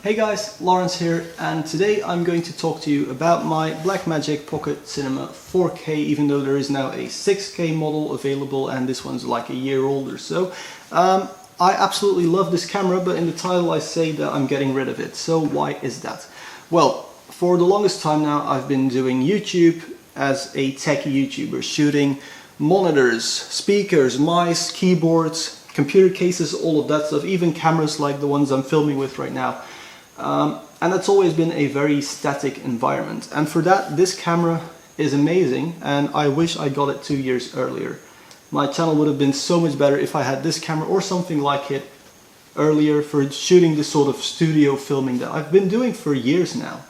Hey guys, Lawrence here, and today I'm going to talk to you about my Blackmagic Pocket Cinema 4K, even though there is now a 6K model available and this one's like a year old or so. I absolutely love this camera, but in the title I say that I'm getting rid of it. So why is that? Well, for the longest time now I've been doing YouTube as a techie YouTuber, shooting monitors, speakers, mice, keyboards, computer cases, all of that stuff, even cameras like the ones I'm filming with right now. And that's always been a very static environment, and for that this camera is amazing, and I wish I got it 2 years earlier. My channel would have been so much better if I had this camera or something like it earlier for shooting this sort of studio filming that I've been doing for years now.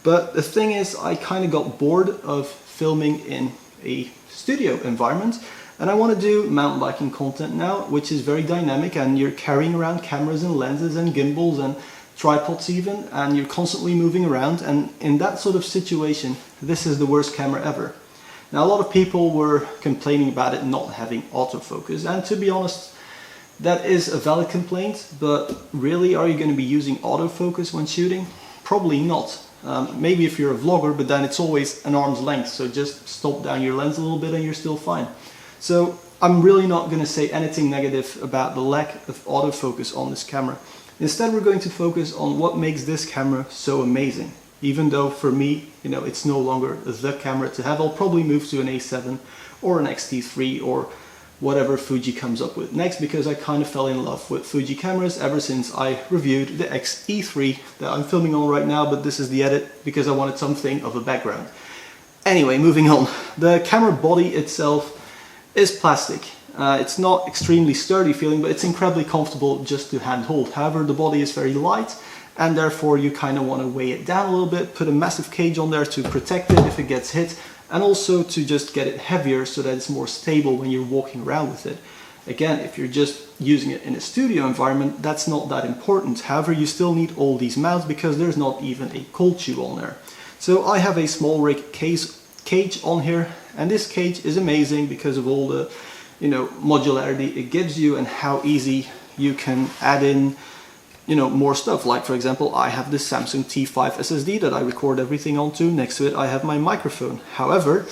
But the thing is, I kind of got bored of filming in a studio environment, and I want to do mountain biking content now, which is very dynamic, and you're carrying around cameras and lenses and gimbals and tripods even, and you're constantly moving around, and in that sort of situation this is the worst camera ever. Now a lot of people were complaining about it not having autofocus, and to be honest that is a valid complaint, but really, are you going to be using autofocus when shooting? Probably not. Maybe if you're a vlogger, but then it's always an arm's length, so just stop down your lens a little bit and you're still fine. So I'm really not going to say anything negative about the lack of autofocus on this camera. Instead, we're going to focus on what makes this camera so amazing. Even though for me, it's no longer the camera to have. I'll probably move to an A7 or an X-T3 or whatever Fuji comes up with next, because I kind of fell in love with Fuji cameras ever since I reviewed the X-E3 that I'm filming on right now, but this is the edit because I wanted something of a background. Anyway, moving on. The camera body itself is plastic. It's not extremely sturdy feeling, but it's incredibly comfortable just to handhold. However, the body is very light, and therefore you kind of want to weigh it down a little bit, put a massive cage on there to protect it if it gets hit, and also to just get it heavier so that it's more stable when you're walking around with it. Again, if you're just using it in a studio environment, that's not that important. However, you still need all these mounts because there's not even a cold shoe on there. So I have a small rig cage on here, and this cage is amazing because of all the modularity it gives you and how easy you can add in more stuff. Like, for example, I have this Samsung T5 SSD that I record everything onto. Next to it I have my microphone. However,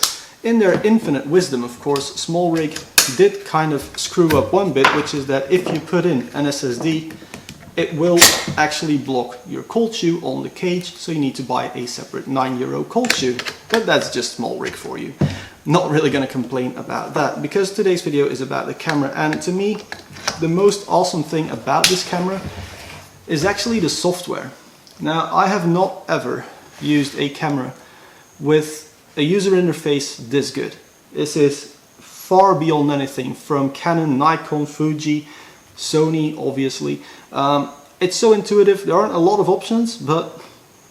in their infinite wisdom, of course, Small Rig did kind of screw up one bit, which is that if you put in an SSD, it will actually block your cold shoe on the cage, so you need to buy a separate €9 cold shoe. But that's just Small Rig for you. Not really going to complain about that, because today's video is about the camera, and to me the most awesome thing about this camera is actually the software. Now, I have not ever used a camera with a user interface this good. This is far beyond anything from Canon, Nikon, Fuji, Sony obviously. It's so intuitive. There aren't a lot of options, but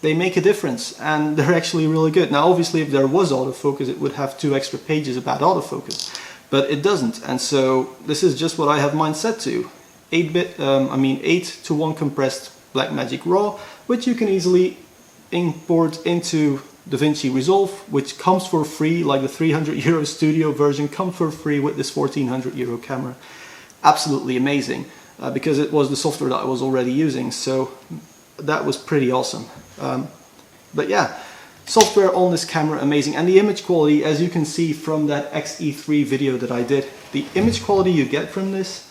they make a difference, and they're actually really good. Now obviously if there was autofocus it would have 2 extra pages about autofocus, but it doesn't, and so this is just what I have mine set to. 8:1 compressed Blackmagic RAW, which you can easily import into DaVinci Resolve, which comes for free, like the €300 studio version comes for free with this €1,400 camera. Absolutely amazing, because it was the software that I was already using, so that was pretty awesome. But yeah, software on this camera amazing, and the image quality, as you can see from that X-E3 video that I did, the image quality you get from this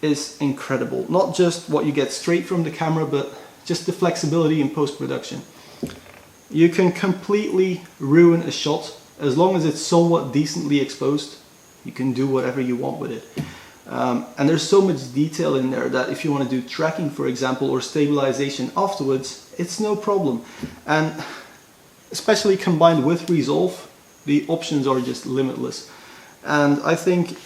is incredible. Not just what you get straight from the camera, but just the flexibility in post-production. You can completely ruin a shot as long as it's somewhat decently exposed. You can do whatever you want with it. And there's so much detail in there that if you want to do tracking, for example, or stabilization afterwards, it's no problem. And especially combined with Resolve, the options are just limitless. And I think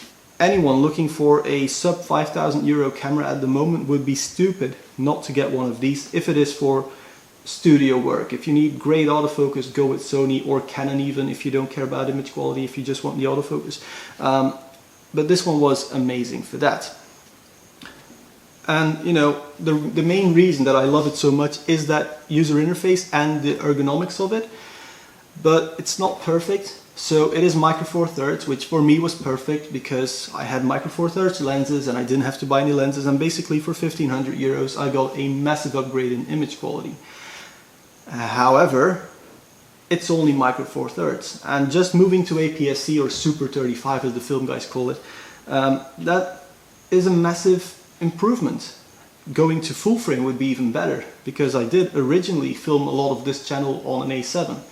anyone looking for a sub €5,000 camera at the moment would be stupid not to get one of these if it is for studio work. If you need great autofocus, go with Sony or Canon even, if you don't care about image quality, if you just want the autofocus. But this one was amazing for that. And the main reason that I love it so much is that user interface and the ergonomics of it, but it's not perfect. So it is micro four thirds, which for me was perfect because I had micro four thirds lenses and I didn't have to buy any lenses, and basically for 1500 euros I got a massive upgrade in image quality. However, it's only micro four thirds, and just moving to APS-C, or Super 35 as the film guys call it, that is a massive improvement. Going to full frame would be even better, because I did originally film a lot of this channel on an A7,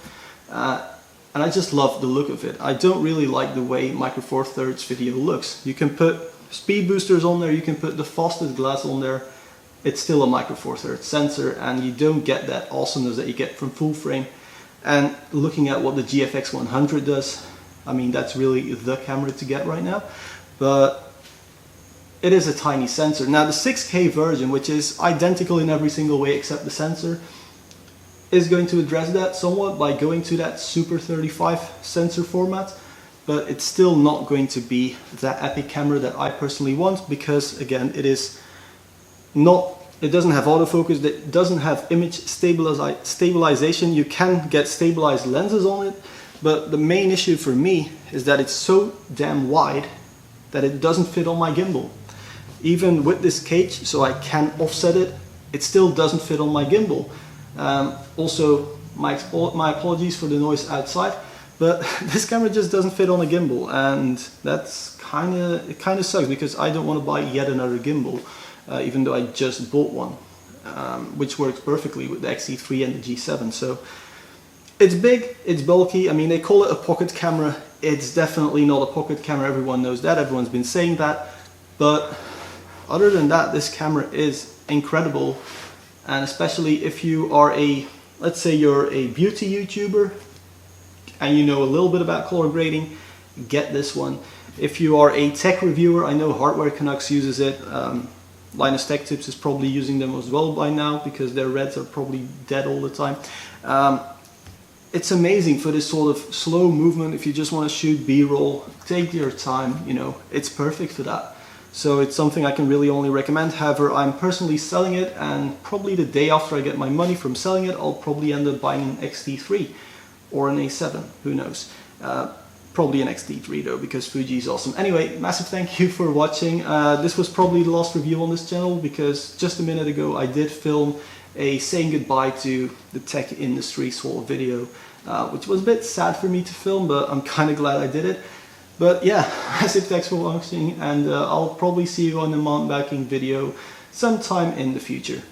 and I just love the look of it. I don't really like the way micro four thirds video looks. You can put speed boosters on there, you can put the fastest glass on there, it's still a micro four thirds sensor, and you don't get that awesomeness that you get from full frame. And looking at what the GFX 100 does, I mean, that's really the camera to get right now. But it is a tiny sensor. Now the 6K version, which is identical in every single way except the sensor, is going to address that somewhat by going to that Super 35 sensor format. But it's still not going to be that epic camera that I personally want, because again, it doesn't have autofocus, it doesn't have image stabilization. You can get stabilized lenses on it, but the main issue for me is that it's so damn wide that it doesn't fit on my gimbal. Even with this cage, so I can offset it, it still doesn't fit on my gimbal. Also, my apologies for the noise outside, but this camera just doesn't fit on a gimbal, and that's it kind of sucks, because I don't want to buy yet another gimbal. Even though I just bought one, which works perfectly with the X-T3 and the G7. So it's big, it's bulky. I mean, they call it a pocket camera. It's definitely not a pocket camera. Everyone knows that. Everyone's been saying that. But other than that, this camera is incredible. And especially if you are let's say you're a beauty YouTuber and you know a little bit about color grading, get this one. If you are a tech reviewer, I know Hardware Canucks uses it. Linus Tech Tips is probably using them as well by now, because their reds are probably dead all the time. It's amazing for this sort of slow movement. If you just want to shoot B-roll, take your time, you know, it's perfect for that. So it's something I can really only recommend. However, I'm personally selling it, and probably the day after I get my money from selling it, I'll probably end up buying an X-T3 or an A7, who knows. Probably an X-T3 though, because Fuji is awesome. Anyway, massive thank you for watching. This was probably the last review on this channel, because just a minute ago I did film a saying goodbye to the tech industry sort of video, which was a bit sad for me to film, but I'm kind of glad I did it. But yeah, massive thanks for watching, and I'll probably see you on the mountain biking video sometime in the future.